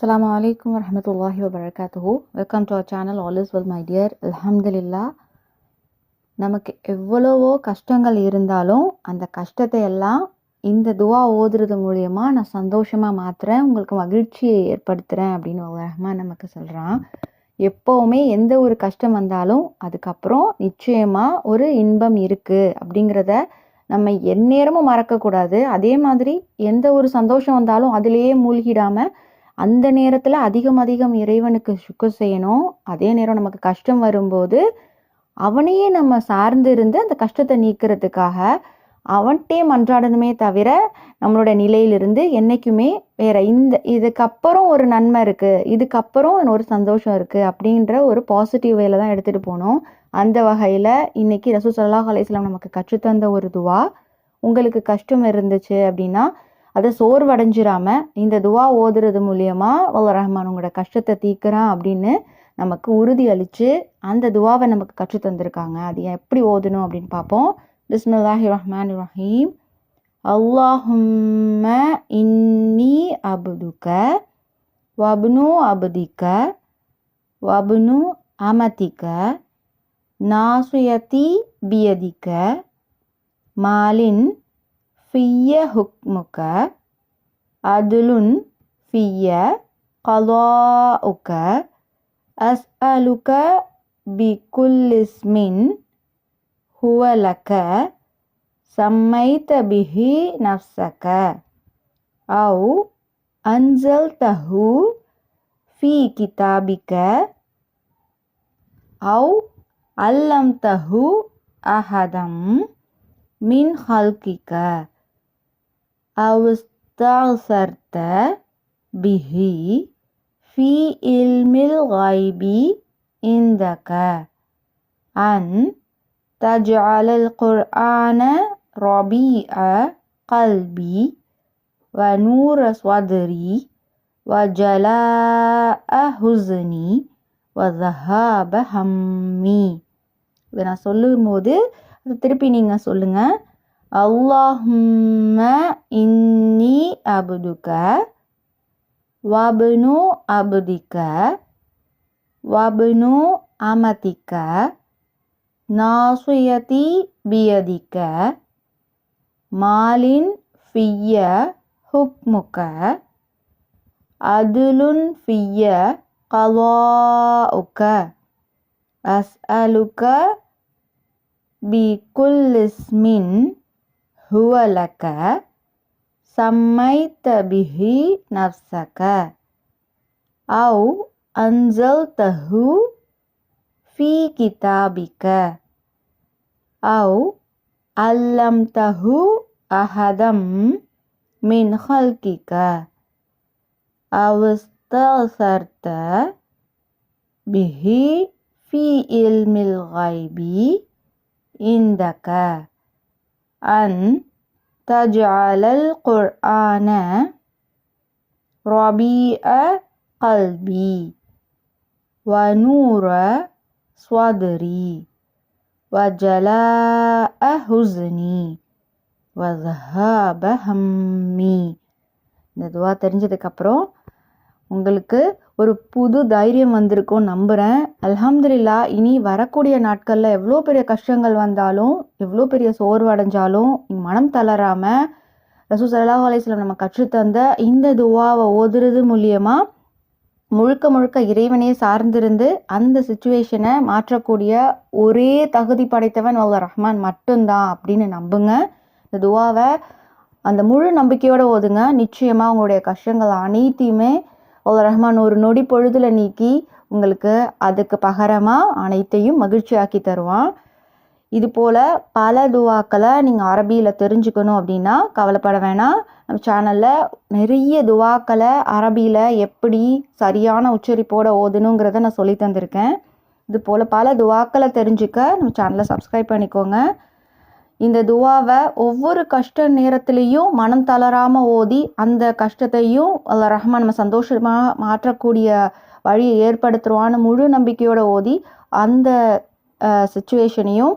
Assalamu alaikum warahmatullahi wabarakatuhu. Welcome to our channel. All is well, my dear. Alhamdulillah. நமக்கு எவ்வளவோ கஷ்டங்கள் இருந்தாலும் அந்த கஷ்டத்தை எல்லாம் இந்த துவா ஓதுறது மூலியமா நான் சந்தோஷமா மாத்துறேன், உங்களுக்கு மகிழ்ச்சியை ஏற்படுத்துறேன் அப்படின்னு ரஹ்மான் நமக்கு சொல்றான். எப்பவுமே எந்த ஒரு கஷ்டம் வந்தாலும் அதுக்கப்புறம் நிச்சயமா ஒரு இன்பம் இருக்கு அப்படிங்கிறத நம்ம எந்நேரமும் மறக்கக்கூடாது. அதே மாதிரி எந்த ஒரு சந்தோஷம் வந்தாலும் அதிலேயே மூழ்கிடாம அந்த நேரத்தில் அதிகம் இறைவனுக்கு சுக்ர் செய்யணும். அதே நேரம் நமக்கு கஷ்டம் வரும்போது அவனையே நம்ம சார்ந்து இருந்து அந்த கஷ்டத்தை நீக்கிறதுக்காக அவன்கிட்டே மன்றாடணுமே தவிர நம்மளோட நிலையிலிருந்து என்றைக்குமே வேற இதுக்கப்புறம் ஒரு நன்மை இருக்குது, இதுக்கப்புறம் ஒரு சந்தோஷம் இருக்குது அப்படின்ற ஒரு பாசிட்டிவ் வேலை தான் எடுத்துகிட்டு போகணும். அந்த வகையில் இன்னைக்கு ரசூல் ஸல்லல்லாஹு அலைஹி வஸல்லம் நமக்கு கற்றுத்தந்த ஒரு துவா. உங்களுக்கு கஷ்டம் இருந்துச்சு அப்படின்னா அதை சோர்வடைஞ்சிடாம இந்த துவா ஓதுறது மூலியமா வல்ல ரஹ்மான் உங்களோட கஷ்டத்தை தீர்க்கிறான் அப்படின்னு நமக்கு உறுதி அளிச்சு அந்த துவாவை நமக்கு கற்று தந்திருக்காங்க. அது எப்படி ஓதணும் அப்படின்னு பார்ப்போம். பிஸ்மில்லாஹிர் ரஹ்மானிர் ரஹீம். அல்லாஹும்ம இன்னி அப்துக வப்னு அப்திக வப்னு அமதிக நாசுயதி பியதிக மாலின் ஃபிய்ய ஹுக்முக அதுலுன் ஃபிய்ய கலாஉக அஸ்அலுக பிகுல்லிஸ்மின் ஹுவலக சம்மைத பிஹி நஃப்ஸக அவு அன்ஸல்தஹு ஃபீ கிதாபிக அவு அல்லம்தஹு அஹதம் மின் ஹல்கிக அவஸ்தஅஸர்த பிஹி ஃபீ இல்மில் கைபி இந்தக அன் தஜ்அலல் குர்ஆன ரபீஅ கல்பி வ நூர ஸத்ரி வ ஜலாஅ ஹுஸ்னி வ ஸஹாப ஹம்மி. இதை நான் சொல்லும்போது அதை திருப்பி நீங்கள் சொல்லுங்கள். அல்லாஹும்ம இன்னி அப்துக வப்னு அப்திக வப்னு அமதிக நாசுயதி பியதிக மாலின் ஃபிய்ய ஹுக்முக அதுலுன் ஃபிய்ய கலாஉக அஸ்அலுக பிகுல்லிஸ்மின் ஹுவலக சம்மைத பிஹி நஃப்ஸக அவு அன்ஸல்தஹு ஃபீ கிதாபிக அவு அல்லம்தஹு அஹதம் மின் ஹல்கிக அவஸ்தஅஸர்த பிஹி ஃபீ இல்மில் கைபி இந்தக அன் தஜ்அலல் குர்ஆன ரபீஅ கல்பி வ நூர ஸத்ரி வ ஜலாஅ ஹுஸ்னி வ ஸஹாப ஹம்மி. இந்த துவா தெரிஞ்சதுக்கப்புறம் உங்களுக்கு ஒரு புது தைரியம் வந்திருக்கும் நம்புகிறேன். அல்ஹம்துலில்லாஹ். இனி வரக்கூடிய நாட்களில் எவ்வளோ பெரிய கஷ்டங்கள் வந்தாலும் எவ்வளோ பெரிய சோர்வு அடைஞ்சாலும் மனம் தளராமல் ரசூல் ஸல்லல்லாஹு அலைஹி வஸல்லம் நம்ம கற்றுத்தந்த இந்த துவாவை ஓதுறது மூலியமாக முழுக்க இறைவனே சார்ந்திருந்து அந்த சுச்சுவேஷனை மாற்றக்கூடிய ஒரே தகுதி படைத்தவன் வல்ல ரஹ்மான் மட்டும்தான் அப்படின்னு நம்புங்க. இந்த துவாவை அந்த முழு நம்பிக்கையோடு ஓதுங்க. நிச்சயமாக உங்களுடைய கஷ்டங்கள் அனைத்தையுமே வல்ல ரஹ்மான் ஒரு நொடி பொழுதுல நீக்கி உங்களுக்கு அதுக்கு பகரமாக அனைத்தையும் மகிழ்ச்சியாக்கி தருவான். இது போல் பல துவாக்களை நீங்கள் அரபியில் தெரிஞ்சுக்கணும் அப்படின்னா கவலைப்பட வேணாம். நம்ம சேனலில் நிறைய துவாக்களை அரபியில் எப்படி சரியான உச்சரிப்போடு ஓதணுங்கிறத நான் சொல்லி தந்திருக்கேன். இது போல் பல துவாக்களை தெரிஞ்சுக்க நம்ம சேனலை சப்ஸ்கிரைப் பண்ணிக்கோங்க. இந்த துவாவை ஒவ்வொரு கஷ்ட நேரத்துலேயும் மனம் தளராமல் ஓதி அந்த கஷ்டத்தையும் அல்ல ரஹ்மான் நம்ம சந்தோஷமாக மாற்றக்கூடிய வழியை ஏற்படுத்துவான்னு முழு நம்பிக்கையோடு ஓதி அந்த சுச்சுவேஷனையும்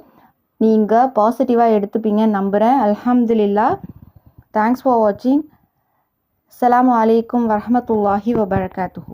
நீங்கள் பாசிட்டிவாக எடுத்துப்பீங்கன்னு நம்புகிறேன். அல்ஹம்துலில்லாஹ். தேங்க்ஸ் ஃபார் வாட்சிங். அஸ்ஸலாமு அலைக்கும் வரஹ்மத்துல்லாஹி வபரகாத்துஹு.